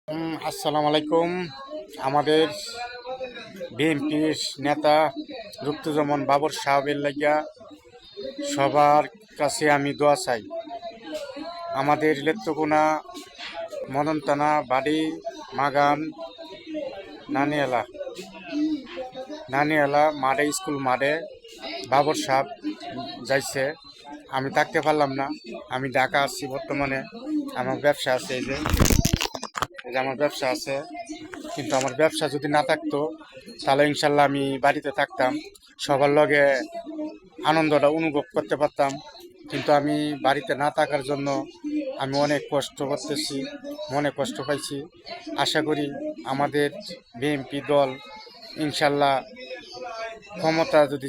আসসালামু আলাইকুম। আমাদের বিএনপির নেতা রুক্তুজ্জামান বাবর সাহেবের লাগিয়া সবার কাছে আমি দোয়া চাই। আমাদের লেত্রকোনা মদনতানা বাড়ি মাগান নানিয়ালা নানিয়ালা মাঠে স্কুল মাঠে বাবর সাহেব যাইছে। আমি থাকতে পারলাম না, আমি ঢাকা আসছি বর্তমানে। আমার ব্যবসা আছে, এই যে আমার ব্যবসা আছে। কিন্তু আমার ব্যবসা যদি না থাকতো তাহলে ইনশাল্লাহ আমি বাড়িতে থাকতাম, সবার লগে আনন্দটা অনুভব করতে পারতাম। কিন্তু আমি বাড়িতে না থাকার জন্য আমি অনেক কষ্ট করতেছি, মনে কষ্ট পাইছি। আশা করি আমাদের বিএনপি দল ইনশাল্লাহ ক্ষমতা যদি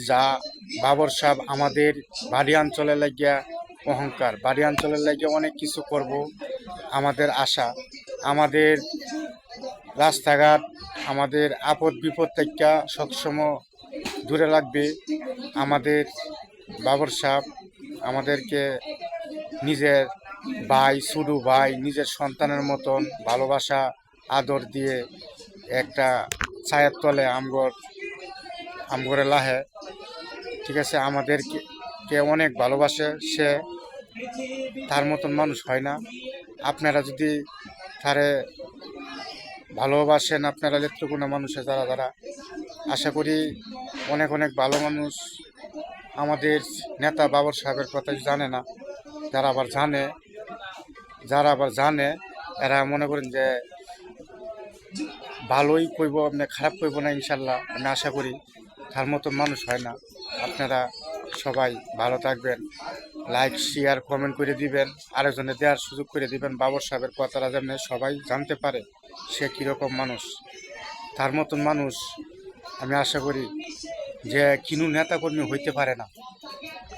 বাবর সাহেব আমাদের বাড়ি অঞ্চলের লাগিয়া অহংকার, বাড়ি অঞ্চলের লাগিয়া অনেক কিছু করব আমাদের আশা। আমাদের রাস্তাঘাট, আমাদের আপদ বিপদ থেকে সবসময় দূরে লাগবে। আমাদের বাবর সাহেব আমাদেরকে নিজের ভাই, ছোট ভাই, নিজের সন্তানের মতন ভালোবাসা আদর দিয়ে একটা ছায়ার তলে আমগরে লাহে, ঠিক আছে, আমাদেরকে অনেক ভালোবাসে সে। তার মতন মানুষ হয় না। আপনারা যদি তারে ভালোবাসেন, আপনারা লেত্রকোনা মানুষে যারা যারা, আশা করি অনেক অনেক ভালো মানুষ। আমাদের নেতা বাবর সাহেবের কথা জানে না, যারা আবার জানে এরা মনে করেন যে ভালোই কইব, আপনি খারাপ কইব না। ইনশাল্লাহ আমি আশা করি তার মতন মানুষ হয় না। আপনারা সবাই ভালো থাকবেন, লাইক শেয়ার কমেন্ট করে দিবেন, আরেকজনে দেওয়ার সুযোগ করে দিবেন। বাবর সাহেবের কথাটা যেন সবাই জানতে পারে সে কীরকম মানুষ। তার মতন মানুষ আমি আশা করি যে কিনু নেতাকর্মী হইতে পারে না।